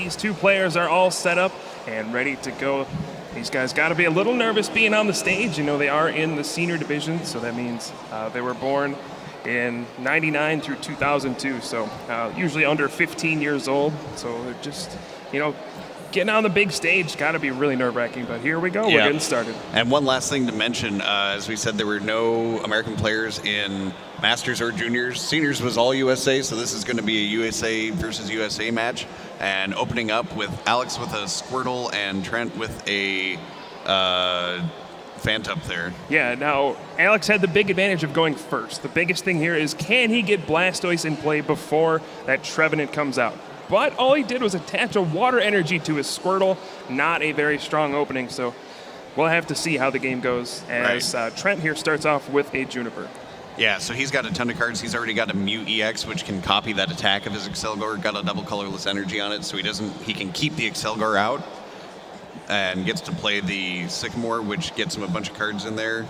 these two players are all set up and ready to go. These guys got to be a little nervous being on the stage. You know, they are in the senior division, so that means they were born in 99 through 2002, so usually under 15 years old. So they're just, you know, getting on the big stage got to be really nerve-wracking, but here we go. We're getting started. And one last thing to mention, as we said, there were no American players in Masters or Juniors. Seniors was all USA, so this is going to be a USA versus USA match. And opening up with Alex with a Squirtle and Trent with a Phantom there. Yeah, now Alex had the big advantage of going first. The biggest thing here is, can he get Blastoise in play before that Trevenant comes out? But all he did was attach a water energy to his Squirtle. Not a very strong opening, so we'll have to see how the game goes as Trent here starts off with a Juniper. Yeah, so he's got a ton of cards. He's already got a Mew EX, which can copy that attack of his Accelgor. Got a double colorless energy on it, so he can keep the Accelgor out and gets to play the Sycamore, which gets him a bunch of cards in there.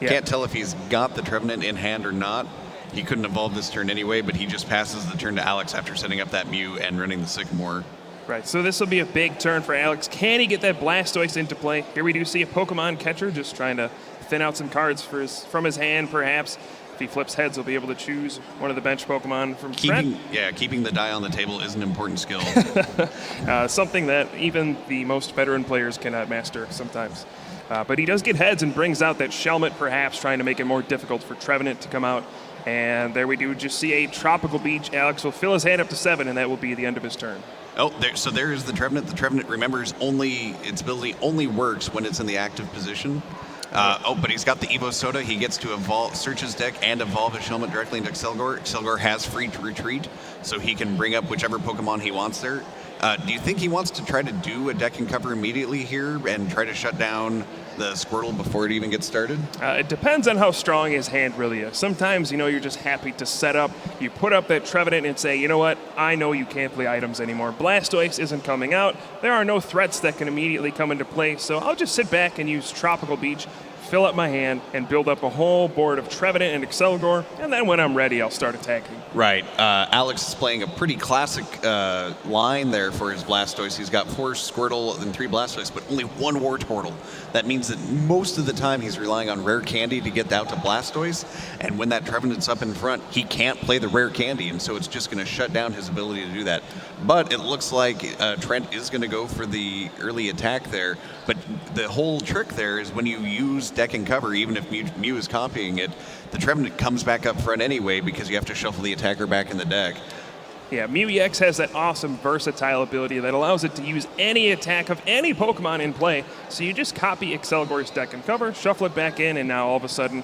Yeah. Can't tell if he's got the Trevenant in hand or not. He couldn't evolve this turn anyway, but he just passes the turn to Alex after setting up that Mew and running the Sycamore. Right, so this will be a big turn for Alex. Can he get that Blastoise into play? Here we do see a Pokemon catcher just trying to thin out some cards from his hand, perhaps. If he flips heads, he'll be able to choose one of the bench Pokemon from Trent. Yeah, keeping the die on the table is an important skill. Something that even the most veteran players cannot master sometimes. But he does get heads and brings out that Shelmet, perhaps, trying to make it more difficult for Trevenant to come out. And there we do just see a Tropical Beach. Alex will fill his hand up to 7, and that will be the end of his turn. Oh, so there is the Trevenant. The Trevenant, remembers, its ability only works when it's in the active position. But he's got the Evo Soda. He gets to search his deck and evolve his Shelmet directly into Accelgor. Accelgor has free to retreat, so he can bring up whichever Pokemon he wants there. Do you think he wants to try to do a deck and cover immediately here and try to shut down the Squirtle before it even gets started? It depends on how strong his hand really is. Sometimes, you know, you're just happy to set up. You put up that Trevenant and say, you know what, I know you can't play items anymore. Blastoise isn't coming out. There are no threats that can immediately come into play, so I'll just sit back and use Tropical Beach, fill up my hand, and build up a whole board of Trevenant and Accelgor, and then when I'm ready, I'll start attacking. Right. Alex is playing a pretty classic line there for his Blastoise. He's got 4 Squirtle and 3 Blastoise, but only 1 Wartortle. That means that most of the time he's relying on Rare Candy to get out to Blastoise, and when that Trevenant's up in front, he can't play the Rare Candy, and so it's just going to shut down his ability to do that. But it looks like Trent is going to go for the early attack there, but the whole trick there is when you use deck and cover, even if Mew is copying it, the Trevenant comes back up front anyway because you have to shuffle the attacker back in the deck. Yeah, Mew EX has that awesome versatile ability that allows it to use any attack of any Pokemon in play. So you just copy Accelgor's deck and cover, shuffle it back in, and now all of a sudden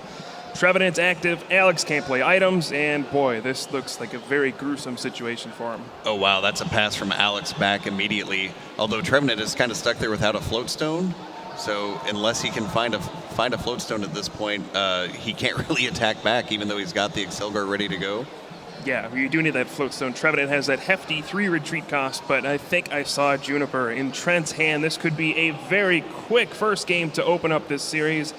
Trevenant's active, Alex can't play items, and boy, this looks like a very gruesome situation for him. Oh wow, that's a pass from Alex back immediately. Although Trevenant is kind of stuck there without a float stone. So unless he can find a float stone at this point, he can't really attack back, even though he's got the Accelgor ready to go. Yeah, you do need that float stone. Trevenant has that hefty 3 retreat cost, but I think I saw Juniper in Trent's hand. This could be a very quick first game to open up this series.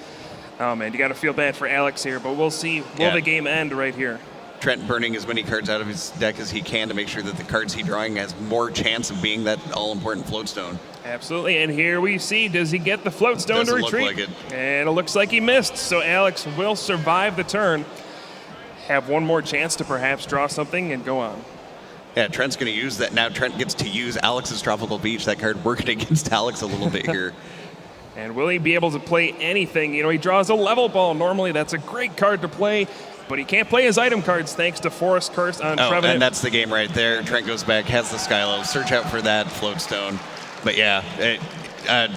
Oh man, you got to feel bad for Alex here, but we'll see. Will the game end right here? Trent burning as many cards out of his deck as he can to make sure that the cards he's drawing has more chance of being that all-important float stone. Absolutely, and here we see, does he get the float stone to retreat? Look like it. And it looks like he missed, so Alex will survive the turn. Have one more chance to perhaps draw something and go on. Yeah, Trent's going to use that. Now Trent gets to use Alex's Tropical Beach, that card working against Alex a little bit here. And will he be able to play anything? You know, he draws a level ball. Normally that's a great card to play, but he can't play his item cards thanks to Forest Curse on Trevenant. And that's the game right there. Trent goes back, has the Skylo. Search out for that float stone. But yeah,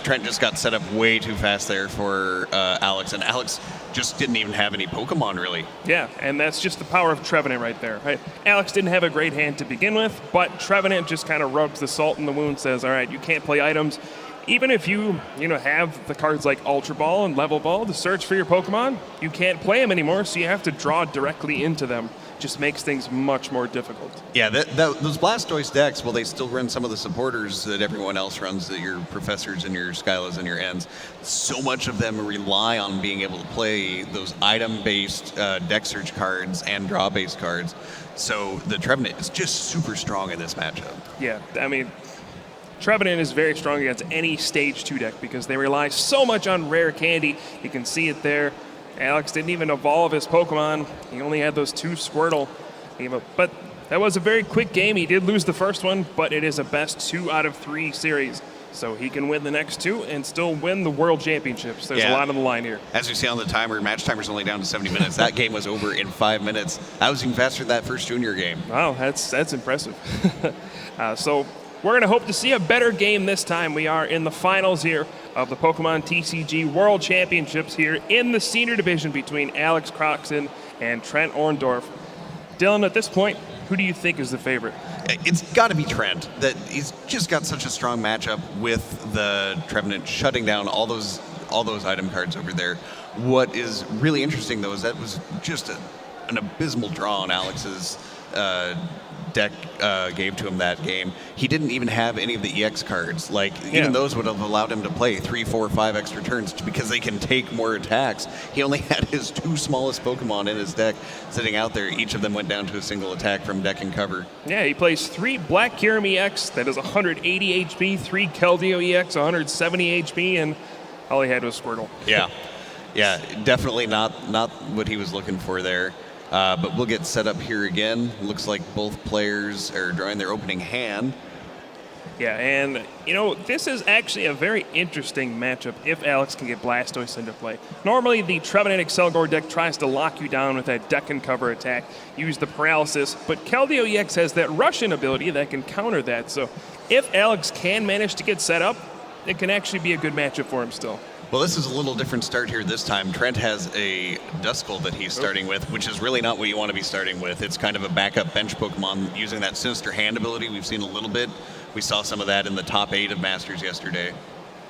Trent just got set up way too fast there for Alex, and Alex just didn't even have any Pokemon, really. Yeah, and that's just the power of Trevenant right there. Right? Alex didn't have a great hand to begin with, but Trevenant just kind of rubs the salt in the wound, says, all right, you can't play items. Even if you have the cards like Ultra Ball and Level Ball to search for your Pokemon, you can't play them anymore, so you have to draw directly into them. just makes things much more difficult. Yeah, those Blastoise decks, well, they still run some of the supporters that everyone else runs, that your professors and your Skylas and your Ents. So much of them rely on being able to play those item-based deck search cards and draw-based cards. So the Trevenant is just super strong in this matchup. Yeah, I mean, Trevenant is very strong against any Stage 2 deck because they rely so much on rare candy. You can see it there. Alex didn't even evolve his Pokemon. He only had those 2 Squirtle. But that was a very quick game. He did lose the first one, but it is a best 2 out of 3 series. So he can win the next 2 and still win the World Championships. There's a lot on the line here. As you see on the timer, match timer's only down to 70 minutes. That game was over in 5 minutes. That was even faster than that first junior game. Wow, that's impressive. So we're going to hope to see a better game this time. We are in the finals here of the Pokemon TCG World Championships here in the senior division between Alex Croxon and Taent Orndorff. Dylan, at this point, who do you think is the favorite? It's got to be Trent. That he's just got such a strong matchup with the Trevenant shutting down all those item cards over there. What is really interesting though is that was just an abysmal draw on Alex's deck gave to him that game. He didn't even have any of the EX cards. Even those would have allowed him to play 3, 4, 5 extra turns because they can take more attacks. He only had his 2 smallest Pokemon in his deck sitting out there. Each of them went down to a single attack from deck and cover. Yeah, he plays 3 Blastoise EX, that is 180 HP, 3 Keldeo EX, 170 HP, and all he had was Squirtle. Yeah, definitely not what he was looking for there. But we'll get set up here again. Looks like both players are drawing their opening hand. Yeah, and, this is actually a very interesting matchup if Alex can get Blastoise into play. Normally, the Trevenant Accelgor deck tries to lock you down with that deck and cover attack, use the paralysis, but Keldeo EX has that Russian ability that can counter that. So if Alex can manage to get set up, it can actually be a good matchup for him still. Well, this is a little different start here this time. Trent has a Duskull that he's starting with, which is really not what you want to be starting with. It's kind of a backup bench Pokemon using that Sinister Hand ability. We've seen a little bit. We saw some of that in the top 8 of Masters yesterday.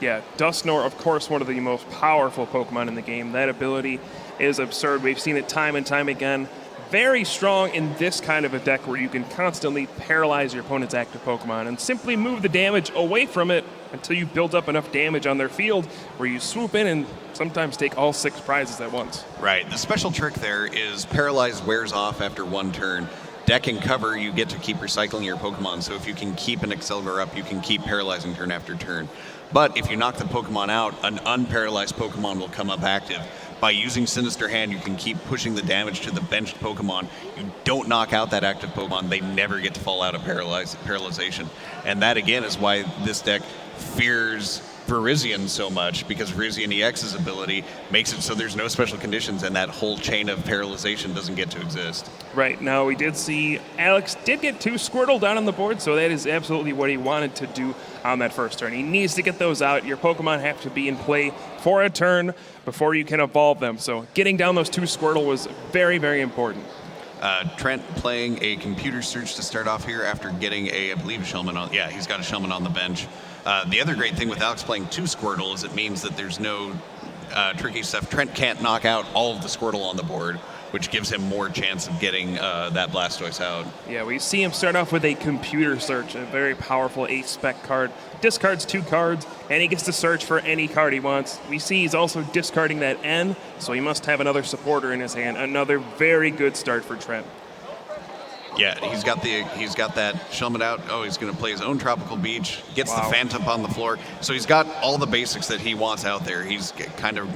Yeah, Dusknoir, of course, one of the most powerful Pokemon in the game. That ability is absurd. We've seen it time and time again. Very strong in this kind of a deck where you can constantly paralyze your opponent's active Pokemon and simply move the damage away from it until you build up enough damage on their field where you swoop in and sometimes take all 6 prizes at once. Right. The special trick there is Paralyze wears off after 1 turn. Deck and cover, you get to keep recycling your Pokemon. So if you can keep an Accelgor up, you can keep paralyzing turn after turn. But if you knock the Pokemon out, an unparalyzed Pokemon will come up active. By using Sinister Hand, you can keep pushing the damage to the benched Pokemon. You don't knock out that active Pokemon, they never get to fall out of paralyzation. And that, again, is why this deck fears Virizion so much, because Virizion EX's ability makes it so there's no special conditions and that whole chain of paralyzation doesn't get to exist. Right. Now, we did see Alex did get 2 Squirtle down on the board, so that is absolutely what he wanted to do on that first turn. He needs to get those out. Your Pokemon have to be in play for a turn before you can evolve them. So getting down those 2 Squirtle was very, very important. Trent playing a computer search to start off here after getting I believe, a Shellman on. Yeah, he's got a Shellman on the bench. The other great thing with Alex playing 2 Squirtle is it means that there's no tricky stuff. Trent can't knock out all of the Squirtle on the board, which gives him more chance of getting that Blastoise out. Yeah, we see him start off with a computer search, a very powerful 8-spec card. Discards 2 cards, and he gets to search for any card he wants. We see he's also discarding that N, so he must have another supporter in his hand. Another very good start for Trent. Yeah, he's got that Shellman out. Oh, he's going to play his own Tropical Beach. Gets the Phantom on the floor. So he's got all the basics that he wants out there. He's kind of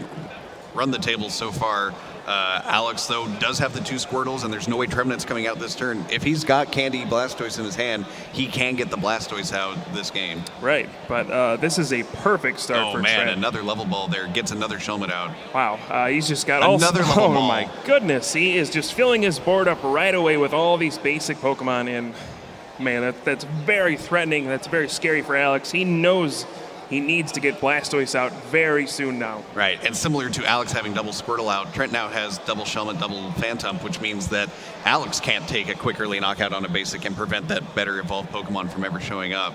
run the table so far. Alex, though, does have the 2 Squirtles, and there's no way Trevenant's coming out this turn. If he's got Candy Blastoise in his hand, he can get the Blastoise out this game. Right, but this is a perfect start for Trent. Oh, man, another level ball there. Gets another Shellman out. Wow, he's just got another level ball. Oh, my goodness. He is just filling his board up right away with all these basic Pokemon in. Man, that's very threatening. That's very scary for Alex. He knows he needs to get Blastoise out very soon now. Right, and similar to Alex having double Squirtle out, Trent now has double Shellman, double Phantom, which means that Alex can't take a quick early knockout on a basic and prevent that better evolved Pokemon from ever showing up.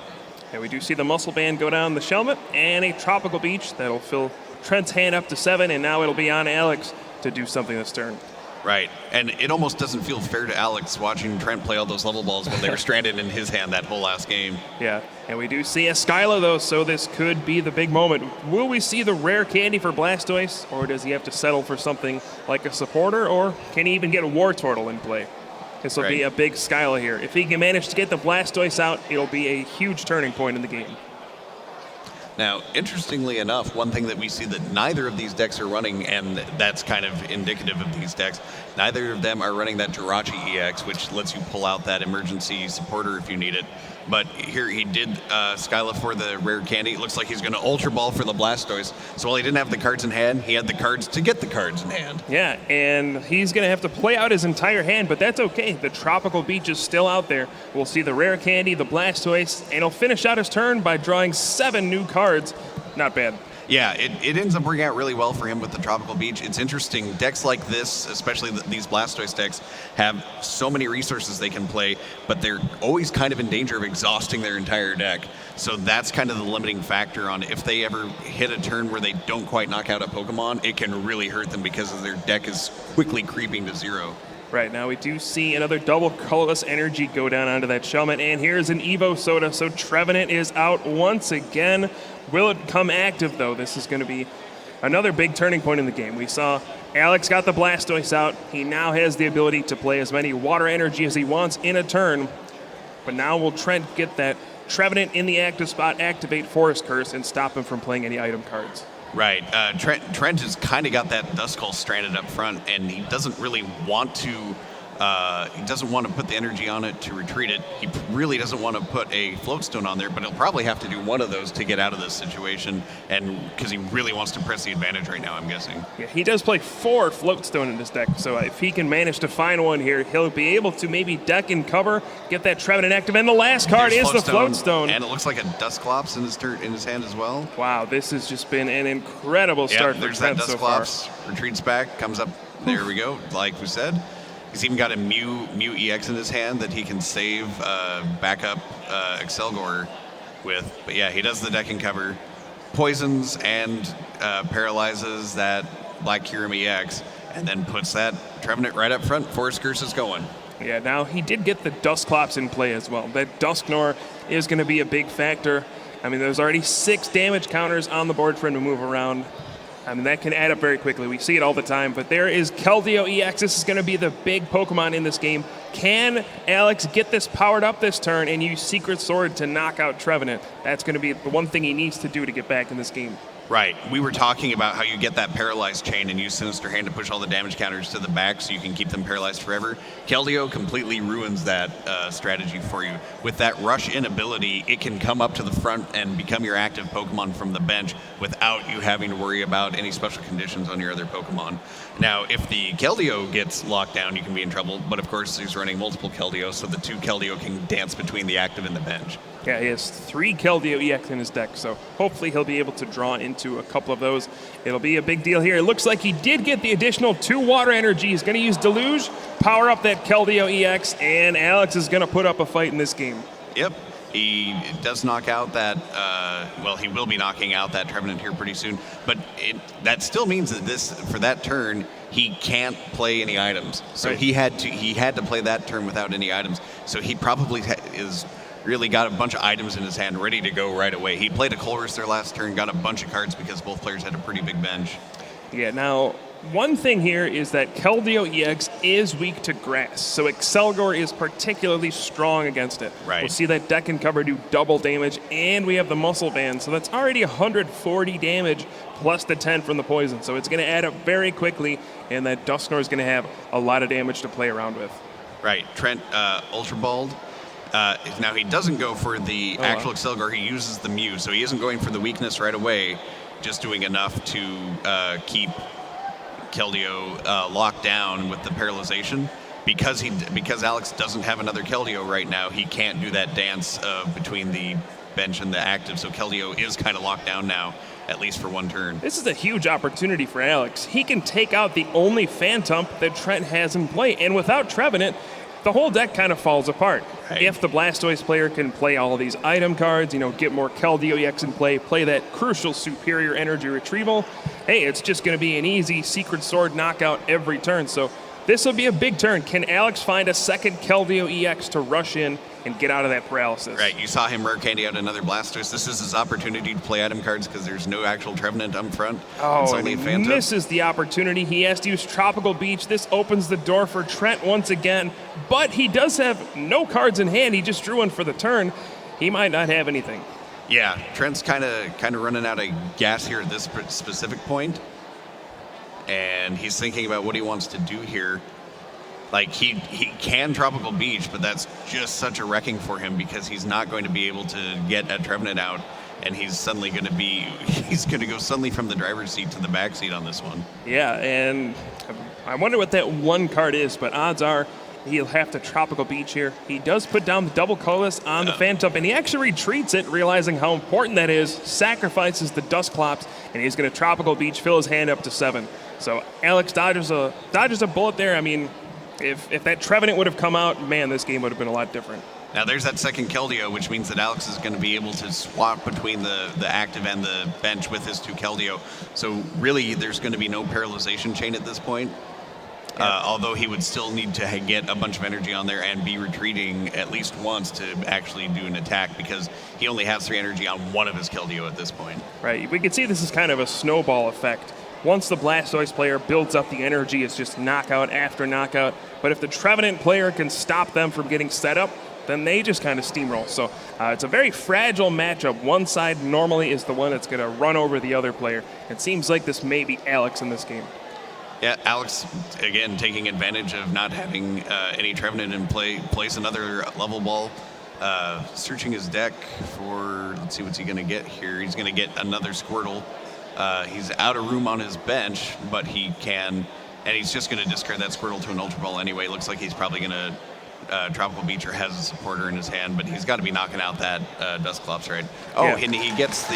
And we do see the Muscle Band go down the Shellman and a Tropical Beach that'll fill Trent's hand up to 7, and now it'll be on Alex to do something this turn. Right, and it almost doesn't feel fair to Alex watching Trent play all those level balls when they were stranded in his hand that whole last game. Yeah, and we do see a Skyla, though, so this could be the big moment. Will we see the rare candy for Blastoise, or does he have to settle for something like a supporter, or can he even get a Wartortle in play? This will be a big Skyla here. If he can manage to get the Blastoise out, it'll be a huge turning point in the game. Now, interestingly enough, one thing that we see that neither of these decks are running, and that's kind of indicative of these decks, neither of them are running that Jirachi EX, which lets you pull out that emergency supporter if you need it. But here he did Skyla for the rare candy. It looks like he's going to Ultra Ball for the Blastoise. So while he didn't have the cards in hand, he had the cards to get the cards in hand. Yeah, and he's going to have to play out his entire hand, but that's okay. The Tropical Beach is still out there. We'll see the rare candy, the Blastoise, and he'll finish out his turn by drawing 7 new cards. Not bad. Yeah, it ends up working out really well for him with the Tropical Beach. It's interesting. Decks like this, especially these Blastoise decks, have so many resources they can play, but they're always kind of in danger of exhausting their entire deck. So that's kind of the limiting factor on if they ever hit a turn where they don't quite knock out a Pokemon, it can really hurt them because their deck is quickly creeping to 0. Right, now we do see another double colorless energy go down onto that Shelmet, and here's an Evo Soda, so Trevenant is out once again. Will it come active, though? This is going to be another big turning point in the game. We saw Alex got the Blastoise out. He now has the ability to play as many water energy as he wants in a turn, but now will Trent get that Trevenant in the active spot, activate Forest Curse, and stop him from playing any item cards. Right. Trent has kind of got that Duskull stranded up front, and he doesn't really want to. He doesn't want to put the energy on it to retreat it. He really doesn't want to put a Floatstone on there, but he'll probably have to do one of those to get out of this situation, and because he really wants to press the advantage right now, I'm guessing. Yeah, he does play 4 Floatstone in this deck, so if he can manage to find one here, he'll be able to maybe deck and cover, get that Trevenant active, and the last card is the Floatstone. And it looks like a Dusclops in his hand as well. Wow, this has just been an incredible start for Trent so far. Dusclops, retreats back, comes up, there we go, like we said. He's even got a Mew EX in his hand that he can save backup Accelgor with. But yeah, he does the deck and cover, poisons and paralyzes that EX&Kyurem EX, and then puts that Trevenant right up front. Forest Curse is going. Yeah, now he did get the Dusclops in play as well. That Dusknoir is going to be a big factor. I mean, there's already 6 damage counters on the board for him to move around. I mean, that can add up very quickly. We see it all the time. But there is Keldeo EX. This is going to be the big Pokemon in this game. Can Alex get this powered up this turn and use Secret Sword to knock out Trevenant? That's going to be the one thing he needs to do to get back in this game. Right. We were talking about how you get that paralyzed chain and use Sinister Hand to push all the damage counters to the back so you can keep them paralyzed forever. Keldeo completely ruins that strategy for you. With that rush in ability, it can come up to the front and become your active Pokemon from the bench without you having to worry about any special conditions on your other Pokemon. Now, if the Keldeo gets locked down, you can be in trouble, but of course he's running multiple Keldeo, so the 2 Keldeo can dance between the active and the bench. Yeah, he has 3 Keldeo EX in his deck, so hopefully he'll be able to draw into a couple of those. It'll be a big deal here. It looks like he did get the additional 2 water energy. He's going to use Deluge, power up that Keldeo EX, and Alex is going to put up a fight in this game. Yep. He does knock out that, he will be knocking out that Trevenant here pretty soon, but that still means that for that turn, he can't play any items. So right. he had to play that turn without any items. So he probably is really got a bunch of items in his hand ready to go right away. He played a Colress their last turn, got a bunch of cards because both players had a pretty big bench. Yeah, now, one thing here is that Keldeo EX is weak to grass, so Accelgor is particularly strong against it. Right. We'll see that deck and cover do double damage, and we have the Muscle Band, so that's already 140 damage plus the 10 from the poison, so it's going to add up very quickly, and that Dusknoir is going to have a lot of damage to play around with. Right. Trent Ultra Balled. Now, he doesn't go for the actual Accelgor. He uses the Mew, so he isn't going for the weakness right away, just doing enough to keep Keldeo locked down with the paralyzation. Because Alex doesn't have another Keldeo right now, he can't do that dance between the bench and the active, so Keldeo is kind of locked down now, at least for one turn. This is a huge opportunity for Alex. He can take out the only Phantump that Trent has in play, and without Trevenant, the whole deck kind of falls apart. Right. If the Blastoise player can play all of these item cards, get more Keldeo EX in play that crucial superior energy retrieval, hey, it's just going to be an easy Secret Sword knockout every turn. So this will be a big turn. Can Alex find a second Keldeo EX to rush in and get out of that paralysis? Right, you saw him rare candy out another Blastoise. This is his opportunity to play item cards because there's no actual Trevenant up front. Oh, it's and only he a Phantom. misses the opportunity. He has to use Tropical Beach. This opens the door for Trent once again, but he does have no cards in hand. He just drew one for the turn. He might not have anything. Yeah, Trent's kind of running out of gas here at this specific point, and he's thinking about what he wants to do here. Like, he can Tropical Beach, but that's just such a wrecking for him because he's not going to be able to get a Trevenant out, and he's going to go suddenly from the driver's seat to the back seat on this one. Yeah, and I wonder what that one card is, but odds are he'll have to Tropical Beach here. He does put down the double colorless on the Phantom, and he actually retreats it, realizing how important that is, sacrifices the Dusclops, and he's going to Tropical Beach, fill his hand up to 7. So Alex dodges a bullet there. I mean, if that Trevenant would have come out, man, this game would have been a lot different. Now there's that second Keldeo, which means that Alex is going to be able to swap between the active and the bench with his 2 Keldeo. So really, there's going to be no paralyzation chain at this point. Although he would still need to get a bunch of energy on there and be retreating at least once to actually do an attack because he only has 3 energy on one of his Keldeo at this point. Right. We can see this is kind of a snowball effect. Once the Blastoise player builds up the energy, it's just knockout after knockout. But if the Trevenant player can stop them from getting set up, then they just kind of steamroll. So it's a very fragile matchup. One side normally is the one that's going to run over the other player. It seems like this may be Alex in this game. Yeah, Alex, again, taking advantage of not having any Trevenant in play, plays another level ball. Searching his deck for, let's see what's he going to get here. He's going to get another Squirtle. He's out of room on his bench, but he can, and he's just going to discard that Squirtle to an Ultra Ball anyway. Looks like he's probably going to Tropical Beach or has a supporter in his hand, but he's got to be knocking out that Dusclops, right? Oh, yeah. And he gets the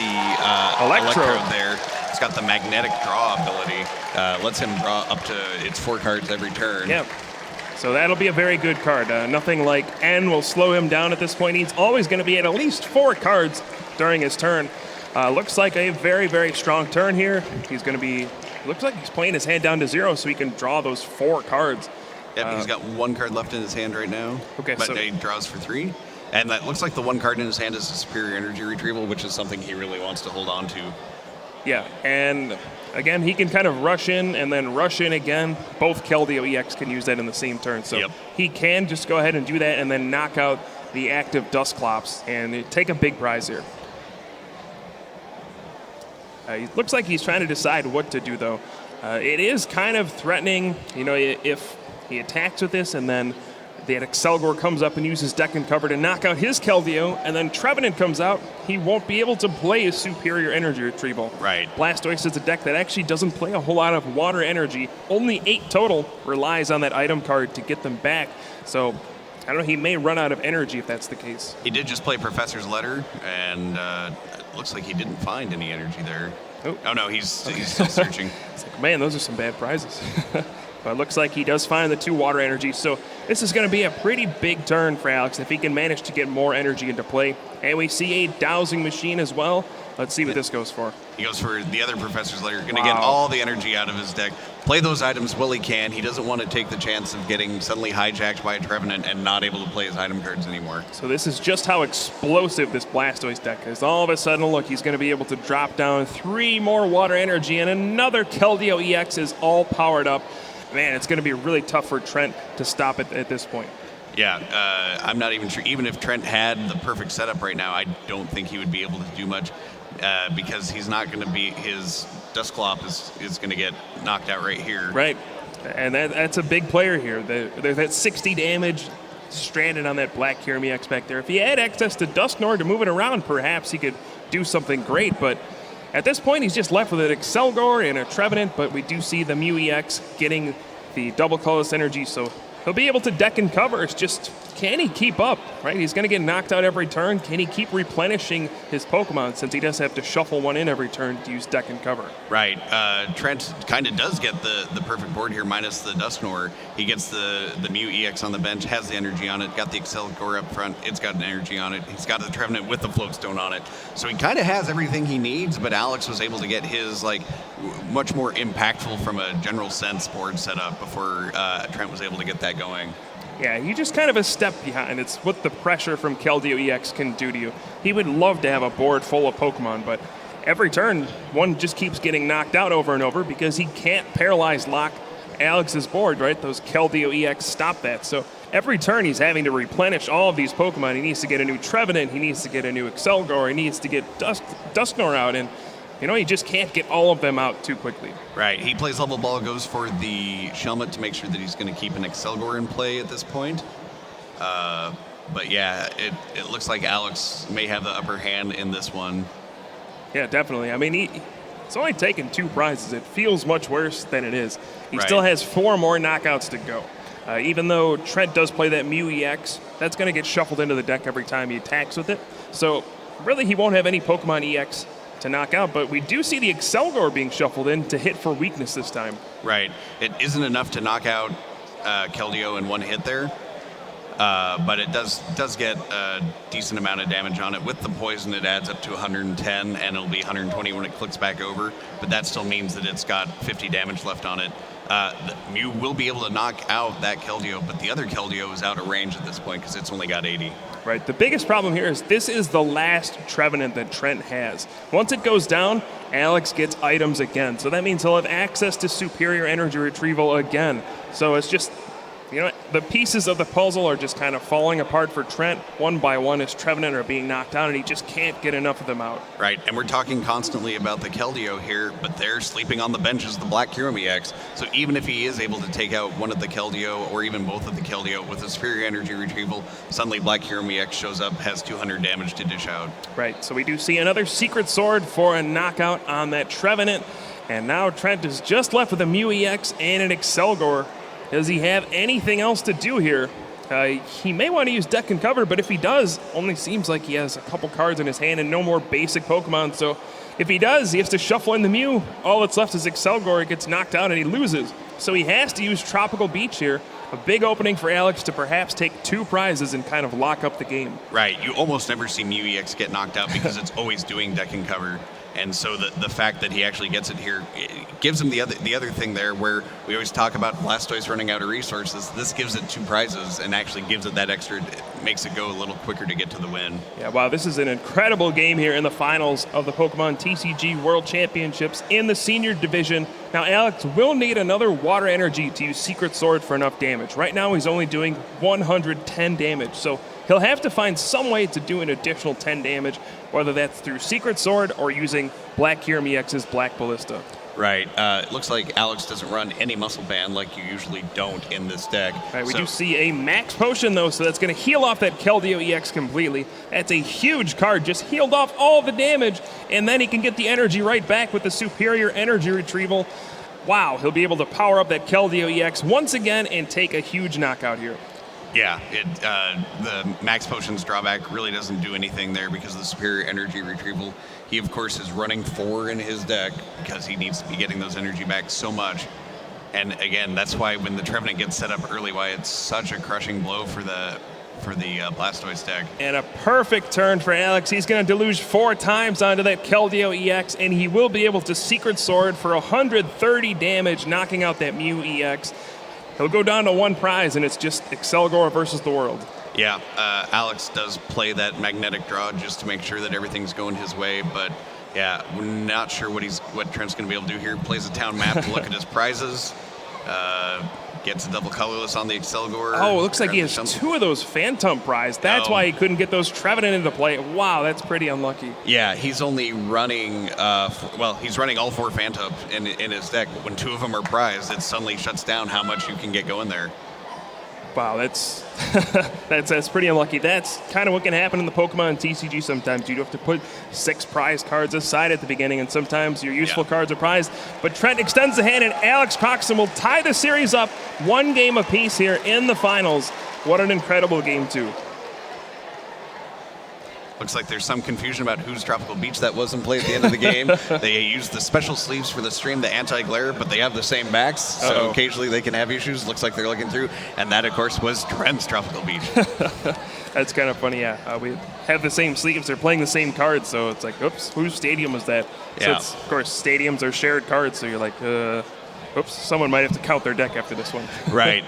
Electrode there. It's got the magnetic draw ability. Lets him draw up to its 4 cards every turn. Yep. So that'll be a very good card. Nothing like N will slow him down at this point. He's always going to be at least 4 cards during his turn. Looks like a very, very strong turn here. He's going to be, looks like he's playing his hand down to 0 so he can draw those 4 cards. Yep, he's got 1 card left in his hand right now. Okay, but so he draws for 3. And that looks like the 1 card in his hand is a Superior Energy Retrieval, which is something he really wants to hold on to. Yeah, and again, he can kind of rush in and then rush in again. Both Keldeo EX can use that in the same turn. So he can just go ahead and do that and then knock out the active Dusclops and take a big prize here. He looks like he's trying to decide what to do, though. It is kind of threatening, you know, if he attacks with this and then that Accelgor comes up and uses deck and cover to knock out his Keldeo, and then Trevenant comes out, he won't be able to play his Superior Energy Retrieval. Right. Blastoise is a deck that actually doesn't play a whole lot of water energy. Only 8 total relies on that item card to get them back. So, I don't know, he may run out of energy if that's the case. He did just play Professor's Letter, and it looks like he didn't find any energy there. Oh no, he's still searching. It's like, man, those are some bad prizes. But it looks like he does find the 2 water energy. So this is going to be a pretty big turn for Alex if he can manage to get more energy into play. And we see a Dowsing Machine as well. Let's see what this goes for. He goes for the other Professor's Letter. Going to get all the energy out of his deck. Play those items while he can. He doesn't want to take the chance of getting suddenly hijacked by a Trevenant and not able to play his item cards anymore. So this is just how explosive this Blastoise deck is. All of a sudden, look, he's going to be able to drop down 3 more water energy, and another Keldeo EX is all powered up. Man, it's going to be really tough for Trent to stop it at this point. Yeah, I'm not even sure. Even if Trent had the perfect setup right now, I don't think he would be able to do much because he's not going to be, his Dusclop is going to get knocked out right here. Right, and that's a big player here. There's that 60 damage stranded on that Black Kyurem EX back there. If he had access to Dusknoir to move it around, perhaps he could do something great, but at this point, he's just left with an Accelgor and a Trevenant, but we do see the Mew EX getting the double colorless energy, so he'll be able to deck and cover. It's just, can he keep up, right? He's going to get knocked out every turn. Can he keep replenishing his Pokemon, since he does have to shuffle one in every turn to use deck and cover? Right. Trent kind of does get the perfect board here, minus the Dusknoir. He gets the Mew EX on the bench, has the energy on it, got the Accelgor up front, it's got an energy on it. He's got the Trevenant with the Floatstone on it. So he kind of has everything he needs, but Alex was able to get his much more impactful from a general sense board setup before Trent was able to get that going. Yeah, you just kind of a step behind. It's what the pressure from Keldeo EX can do to you. He would love to have a board full of Pokemon, but every turn, one just keeps getting knocked out over and over because he can't paralyze lock Alex's board, right? Those Keldeo EX stop that. So every turn he's having to replenish all of these Pokemon. He needs to get a new Trevenant, he needs to get a new Accelgor, he needs to get Dusknoir out, and he just can't get all of them out too quickly. Right. He plays level ball, goes for the Shelmet to make sure that he's going to keep an Accelgor in play at this point. But yeah, it looks like Alex may have the upper hand in this one. Yeah, definitely. I mean, it's only taken 2 prizes. It feels much worse than it is. He Right. still has 4 more knockouts to go. Even though Trent does play that Mew EX, that's going to get shuffled into the deck every time he attacks with it. So really, he won't have any Pokemon EX to knock out, but we do see the Accelgor being shuffled in to hit for weakness this time. Right. It isn't enough to knock out Keldeo in one hit there, but it does get a decent amount of damage on it. With the poison, it adds up to 110, and it'll be 120 when it clicks back over, but that still means that it's got 50 damage left on it. The Mew will be able to knock out that Keldeo, but the other Keldeo is out of range at this point because it's only got 80. Right. The biggest problem here is this is the last Trevenant that Trent has. Once it goes down, Alex gets items again. So that means he'll have access to superior energy retrieval again. So it's just, the pieces of the puzzle are just kind of falling apart for Trent one by one as Trevenant are being knocked out, and he just can't get enough of them out. Right, and we're talking constantly about the Keldeo here, but they're sleeping on the benches, the Black Kyurem EX. So even if he is able to take out one of the Keldeo, or even both of the Keldeo with a superior energy retrieval, suddenly Black Kyurem EX shows up, has 200 damage to dish out. Right, so we do see another Secret Sword for a knockout on that Trevenant, and now Trent is just left with a Mew EX and an Accelgor. Does he have anything else to do here? He may want to use deck and cover, but if he does, only seems like he has a couple cards in his hand and no more basic Pokemon. So if he does, he has to shuffle in the Mew. All that's left is Accelgor. It gets knocked out and he loses. So he has to use Tropical Beach here. A big opening for Alex to perhaps take 2 prizes and kind of lock up the game. Right, you almost never see Mew EX get knocked out because it's always doing deck and cover. And so the fact that he actually gets it here, it gives him the other thing there where we always talk about Blastoise running out of resources. This gives it 2 prizes and actually gives it that extra, it makes it go a little quicker to get to the win. Yeah, wow, this is an incredible game here in the finals of the Pokemon TCG World Championships in the senior division. Now, Alex will need another Water Energy to use Secret Sword for enough damage. Right now, he's only doing 110 damage, so he'll have to find some way to do an additional 10 damage, whether that's through Secret Sword or using Black Kyurem EX's Black Ballista. Right. It looks like Alex doesn't run any Muscle Band like you usually don't in this deck. Right, we do see a Max Potion, though, so that's going to heal off that Keldeo EX completely. That's a huge card, just healed off all the damage, and then he can get the energy right back with the superior energy retrieval. Wow, he'll be able to power up that Keldeo EX once again and take a huge knockout here. Yeah, the Max Potion's drawback really doesn't do anything there because of the superior energy retrieval. He, of course, is running 4 in his deck because he needs to be getting those energy back so much. And again, that's why when the Trevenant gets set up early, why it's such a crushing blow for the Blastoise deck. And a perfect turn for Alex. He's going to deluge 4 times onto that Keldeo EX, and he will be able to Secret Sword for 130 damage, knocking out that Mew EX. He'll go down to 1 prize, and it's just Accelgor versus the world. Yeah, Alex does play that magnetic draw just to make sure that everything's going his way, but yeah, we're not sure what Trent's going to be able to do here. Plays a town map to look at his prizes. Gets a double colorless on the Accelgor. Oh, it looks like he has 2 of those Phantom prize. That's why he couldn't get those Trevenant into play. Wow, that's pretty unlucky. Yeah, he's only running, he's running all 4 Phantoms in his deck, but when 2 of them are prized, it suddenly shuts down how much you can get going there. Wow, that's that's pretty unlucky. That's kind of what can happen in the Pokemon TCG sometimes. You have to put 6 prize cards aside at the beginning, and sometimes your useful cards are prized. But Trent extends the hand, and Alex Coxon will tie the series up 1 game apiece here in the finals. What an incredible game, too. Looks like there's some confusion about whose Tropical Beach that was in play at the end of the game. They used the special sleeves for the stream, the anti-glare, but they have the same backs, so occasionally they can have issues. Looks like they're looking through, and that, of course, was Trent's Tropical Beach. That's kind of funny, yeah. We have the same sleeves. They're playing the same cards, so it's like, oops, whose stadium was that? So it's, of course, stadiums are shared cards, so you're like, oops, someone might have to count their deck after this one. Right.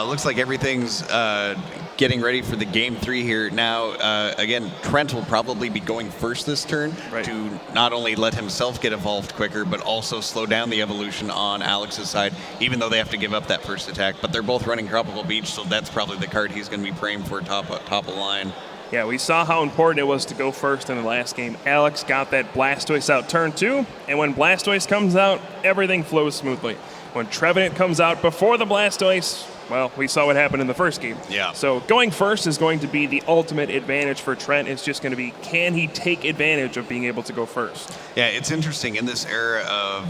Looks like everything's getting ready for the game 3 here. Now, again, Trent will probably be going first this turn to not only let himself get evolved quicker, but also slow down the evolution on Alex's side, even though they have to give up that first attack. But they're both running Tropical Beach, so that's probably the card he's going to be praying for top of line. Yeah, we saw how important it was to go first in the last game. Alex got that Blastoise out turn 2, and when Blastoise comes out, everything flows smoothly. When Trevenant comes out before the Blastoise, well, we saw what happened in the first game. Yeah. So going first is going to be the ultimate advantage for Trent. It's just going to be, can he take advantage of being able to go first? Yeah, it's interesting. In this era of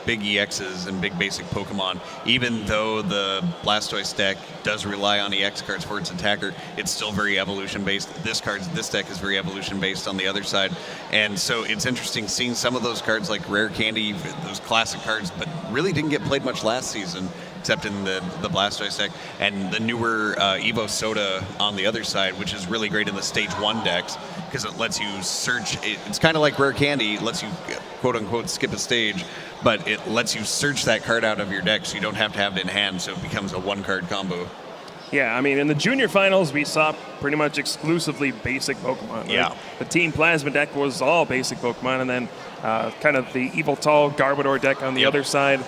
big EXs and big basic Pokemon, even though the Blastoise deck does rely on EX cards for its attacker, it's still very evolution-based. This deck is very evolution-based on the other side. And so it's interesting seeing some of those cards like Rare Candy, those classic cards, but really didn't get played much last season, except in the Blastoise deck, and the newer Evo Soda on the other side, which is really great in the Stage 1 decks, because it lets you search. It's kind of like Rare Candy, it lets you, quote-unquote, skip a stage, but it lets you search that card out of your deck, so you don't have to have it in hand, so it becomes a 1-card combo. Yeah, I mean, in the junior finals, we saw pretty much exclusively basic Pokemon. Right? Yeah. The Team Plasma deck was all basic Pokemon, and then kind of the Yveltal Garbodor deck on the other side.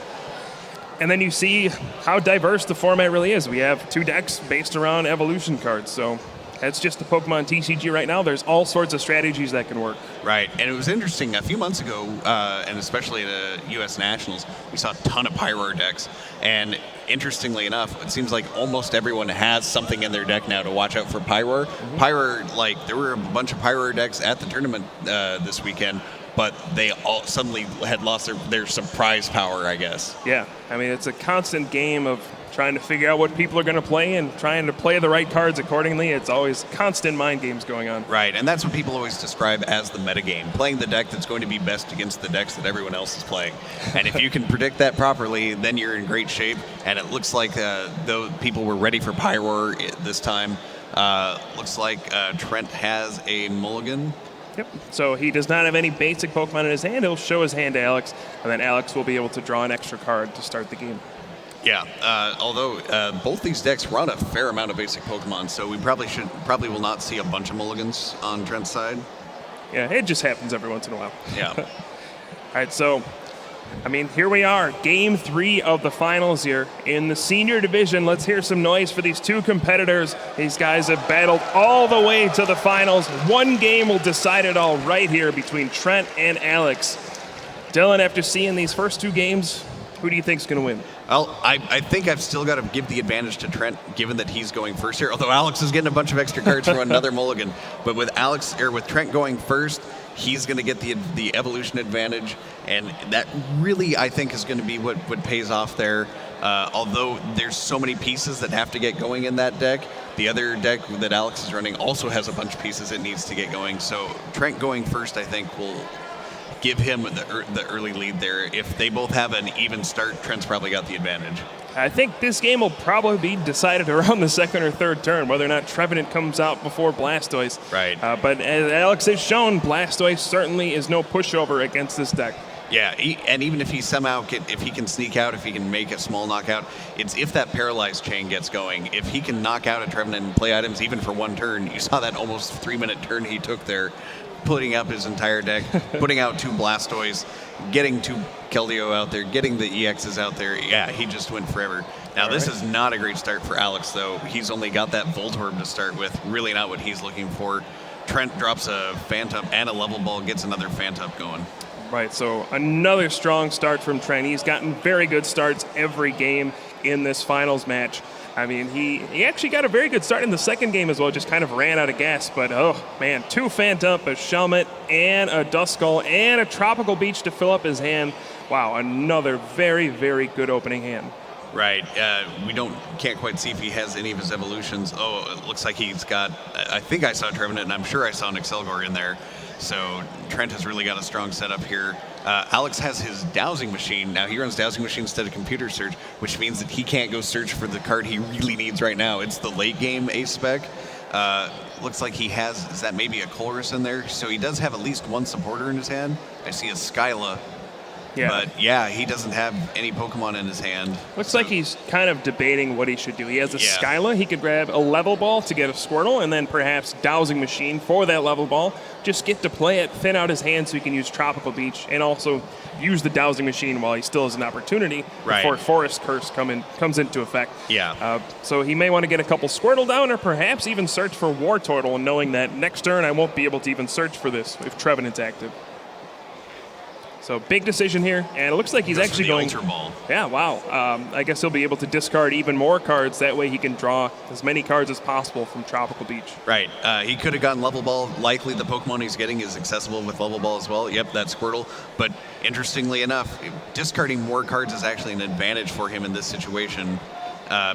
And then you see how diverse the format really is. We have 2 decks based around evolution cards, so that's just the Pokemon TCG right now. There's all sorts of strategies that can work. Right, and it was interesting. A few months ago, and especially at the U.S. Nationals, we saw a ton of Pyroar decks. And interestingly enough, it seems like almost everyone has something in their deck now to watch out for Pyroar. Pyroar, like, there were a bunch of Pyroar decks at the tournament this weekend, but they all suddenly had lost their surprise power, I guess. Yeah, I mean, it's a constant game of trying to figure out what people are going to play and trying to play the right cards accordingly. It's always constant mind games going on. Right, and that's what people always describe as the metagame, playing the deck that's going to be best against the decks that everyone else is playing. And if you can predict that properly, then you're in great shape. And it looks like though people were ready for Pyroar this time. Looks like Trent has a mulligan. Yep. So he does not have any basic Pokemon in his hand. He'll show his hand to Alex, and then Alex will be able to draw an extra card to start the game. Yeah, although both these decks run a fair amount of basic Pokemon, so we probably will not see a bunch of mulligans on Trent's side. Yeah, it just happens every once in a while. Yeah. All right, so, I mean, here we are, Game 3 of the finals here in the senior division. Let's hear some noise for these 2 competitors. These guys have battled all the way to the finals. 1 game will decide it all right here between Trent and Alex. Dylan, after seeing these first 2 games, who do you think is going to win? Well, I think I've still got to give the advantage to Trent, given that he's going first here. Although Alex is getting a bunch of extra cards for another mulligan, but with Trent going first, he's going to get the evolution advantage, and that really, I think, is going to be what pays off there. Although there's so many pieces that have to get going in that deck, the other deck that Alex is running also has a bunch of pieces it needs to get going. So Trent going first, I think, will give him the early lead there. If they both have an even start, Trent's probably got the advantage. I think this game will probably be decided around the 2nd or 3rd turn, whether or not Trevenant comes out before Blastoise. Right. But as Alex has shown, Blastoise certainly is no pushover against this deck. Yeah, and even if he somehow if he can sneak out, if he can make a small knockout, it's if that paralyzed chain gets going. If he can knock out a Trevenant and play items even for 1 turn, you saw that almost 3-minute turn he took there, putting up his entire deck, putting out 2 Blastoise, getting 2 Keldeo out there, getting the EXs out there. Yeah, he just went forever. Now, this is not a great start for Alex, though. He's only got that Voltorb to start with. Really not what he's looking for. Trent drops a Phantom and a Level Ball, gets another Phantom going. Right, so another strong start from Trent. He's gotten very good starts every game in this finals match. I mean, he actually got a very good start in the second game as well, just kind of ran out of gas. But, oh, man, 2 Phantump, a Shelmet, and a Duskull, and a Tropical Beach to fill up his hand. Wow, another very, very good opening hand. Right. We can't quite see if he has any of his evolutions. Oh, it looks like he's got, I think I saw Trevenant, and I'm sure I saw an Accelgor in there. So Trent has really got a strong setup here. Alex has his dowsing machine. Now he runs dowsing machine instead of computer search, which means that he can't go search for the card he really needs right now. It's the late game ace spec. Looks like he has, is that maybe a Colress in there? So he does have at least one supporter in his hand. I see a Skyla. Yeah. But yeah, he doesn't have any Pokemon in his hand. Looks like he's kind of debating what he should do. He has a Skyla. He could grab a level ball to get a Squirtle, and then perhaps dowsing machine for that level ball. Just get to play it, thin out his hand so he can use Tropical Beach, and also use the dowsing machine while he still has an opportunity before Forest Curse comes into effect. Yeah. So he may want to get a couple Squirtle down, or perhaps even search for War Turtle, knowing that next turn I won't be able to even search for this if Trevenant's active. So big decision here, and it looks like he's actually going. Ultra Ball. Yeah, wow. I guess he'll be able to discard even more cards. That way he can draw as many cards as possible from Tropical Beach. Right. He could have gotten Level Ball. Likely the Pokemon he's getting is accessible with Level Ball as well. Yep, that's Squirtle. But interestingly enough, discarding more cards is actually an advantage for him in this situation.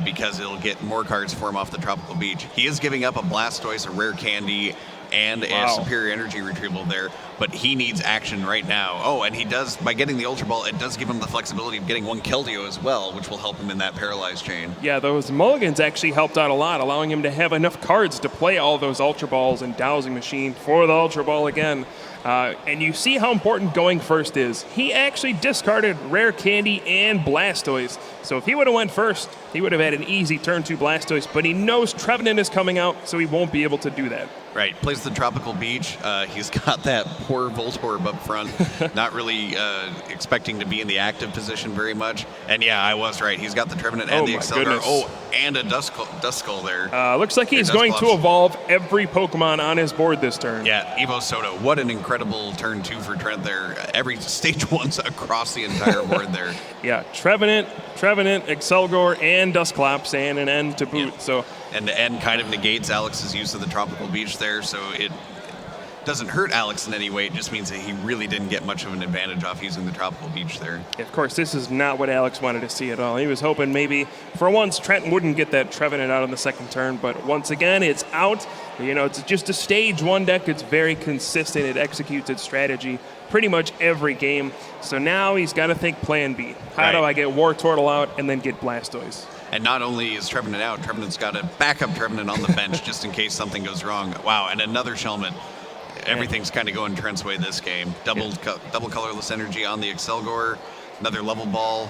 Because it'll get more cards for him off the Tropical Beach. He is giving up a Blastoise, a Rare Candy, and a Superior Energy Retrieval there, but he needs action right now. Oh, and he does, by getting the Ultra Ball, it does give him the flexibility of getting one Keldeo as well, which will help him in that paralyzed chain. Yeah, those mulligans actually helped out a lot, allowing him to have enough cards to play all those Ultra Balls and Dowsing Machine for the Ultra Ball again. And you see how important going first is. He actually discarded Rare Candy and Blastoise. So if he would have went first, he would have had an easy turn 2 Blastoise, but he knows Trevenant is coming out, so he won't be able to do that. Right, plays the Tropical Beach. He's got that poor Voltorb up front, not really expecting to be in the active position very much. And yeah, I was right. He's got the Trevenant and the Accelgor. Oh, and a Duskull there. Looks like he's going to evolve every Pokemon on his board this turn. Yeah, Evo Soda. What an incredible turn 2 for Trent there. Every stage 1's across the entire board there. Yeah, Trevenant, Accelgor, and Dusclops, and an end to boot. Yeah. So. And the end kind of negates Alex's use of the Tropical Beach there, so it doesn't hurt Alex in any way. It just means that he really didn't get much of an advantage off using the Tropical Beach there. Of course, this is not what Alex wanted to see at all. He was hoping maybe for once Trent wouldn't get that Trevenant out on the second turn, but once again, it's out. You know, it's just a stage 1 deck. It's very consistent. It executes its strategy pretty much every game. So now he's got to think plan B. How do I get War Turtle out and then get Blastoise? And not only is Trevenant out, Trevenant's got a backup Trevenant on the bench just in case something goes wrong. Wow, and another Shelmet. Everything's kind of going Trent's way this game. Double colorless energy on the Accelgor, another level ball.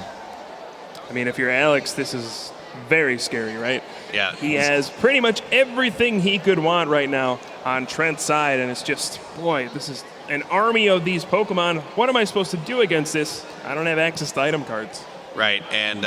I mean, if you're Alex, this is very scary, right? Yeah. He has pretty much everything he could want right now on Trent's side, and it's just, boy, this is an army of these Pokemon. What am I supposed to do against this? I don't have access to item cards. Right, and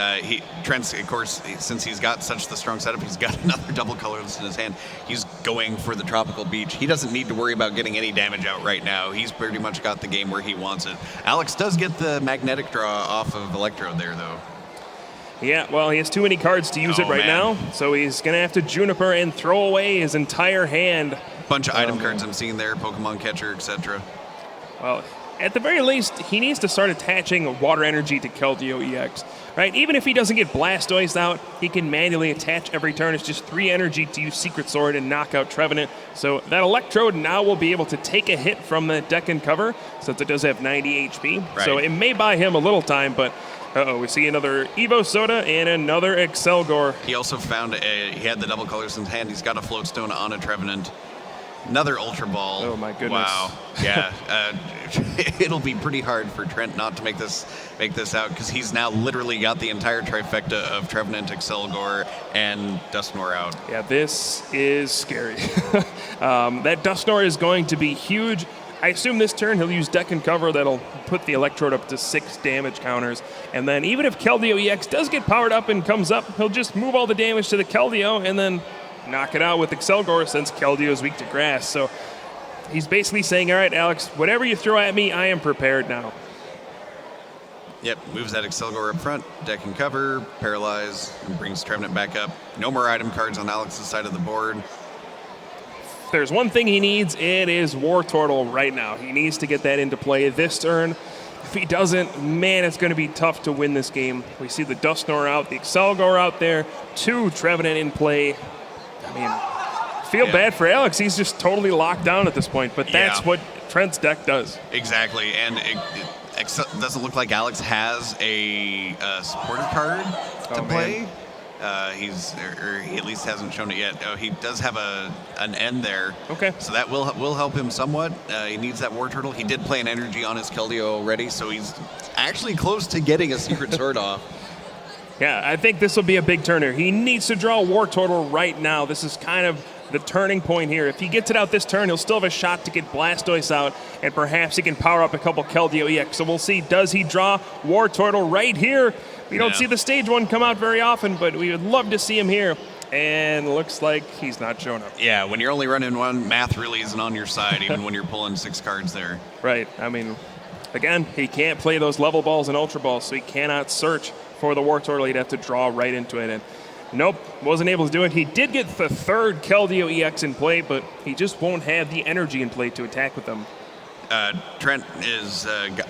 Trent's, of course, since he's got such the strong setup, he's got another double colorless in his hand. He's going for the Tropical Beach. He doesn't need to worry about getting any damage out right now. He's pretty much got the game where he wants it. Alex does get the magnetic draw off of Electrode there, though. Yeah, well, he has too many cards to use it right now, so he's going to have to Juniper and throw away his entire hand. Bunch of item cards I'm seeing there, Pokemon Catcher, etc. Well, at the very least, he needs to start attaching Water Energy to Keldeo EX, right? Even if he doesn't get Blastoise out, he can manually attach every turn. It's just 3 energy to use Secret Sword and knock out Trevenant. So that Electrode now will be able to take a hit from the deck and cover, since it does have 90 HP. Right. So it may buy him a little time, but we see another Evo Soda and another Accelgor. He also found he had the double colors in his hand. He's got a Float Stone on a Trevenant. Another Ultra Ball. Oh my goodness! Wow. Yeah, it'll be pretty hard for Trent not to make this out, because he's now literally got the entire trifecta of Trevenant, Accelgor, and Dusknoir out. Yeah, this is scary. That Dusknoir is going to be huge. I assume this turn he'll use Deck and Cover. That'll put the Electrode up to 6 damage counters. And then even if Keldeo EX does get powered up and comes up, he'll just move all the damage to the Keldeo and then knock it out with Accelgor, since Keldeo is weak to grass. So he's basically saying, all right, Alex, whatever you throw at me, I am prepared now. Yep, moves that Accelgor up front, deck and cover, paralyze, and brings Trevenant back up. No more item cards on Alex's side of the board. If there's one thing he needs, it is Wartortle right now. He needs to get that into play this turn. If he doesn't, man, it's going to be tough to win this game. We see the Dusknoir out, the Accelgor out there, 2 Trevenant in play. I mean, feel bad for Alex. He's just totally locked down at this point, but that's what Trent's deck does. Exactly, and it doesn't look like Alex has a supporter card to play. He at least hasn't shown it yet. Oh, he does have an end there. Okay. So that will help him somewhat. He needs that Wartortle. He did play an energy on his Keldeo already, so he's actually close to getting a secret sword off. Yeah, I think this will be a big turner. He needs to draw Wartortle right now. This is kind of the turning point here. If he gets it out this turn, he'll still have a shot to get Blastoise out, and perhaps he can power up a couple Keldeo EX. So we'll see, does he draw Wartortle right here? We don't see the stage one come out very often, but we would love to see him here. And looks like he's not showing up. Yeah, when you're only running one, math really isn't on your side, even when you're pulling 6 cards there. Right. I mean, again, he can't play those level balls and ultra balls, so he cannot search for the Wartortle. He'd have to draw right into it. And nope, wasn't able to do it. He did get the 3rd Keldeo EX in play, but he just won't have the energy in play to attack with them. Trent is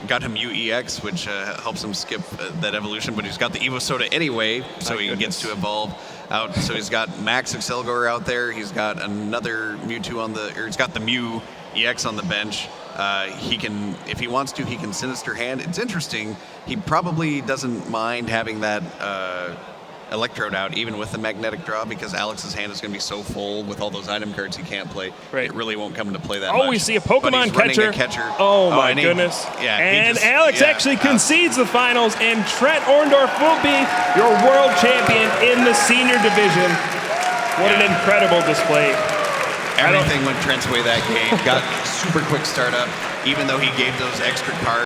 got him UEX, which helps him skip that evolution, but he's got the Evo Soda anyway, so he gets to evolve out. So he's got Max Accelgor out there. He's got another Mewtwo he's got the Mew EX on the bench. He can, if he wants to, he can Sinister Hand. It's interesting. He probably doesn't mind having that Electrode out, even with the magnetic draw, because Alex's hand is going to be so full with all those item cards he can't play. Right. It really won't come into play that much. Oh, we see a Pokemon catcher. Oh, my goodness. And Alex actually concedes the finals, and Taent Orndorff will be your world champion in the senior division. What an incredible display. Everything went Trent's way that game. Got super quick startup, even though he gave those extra cards.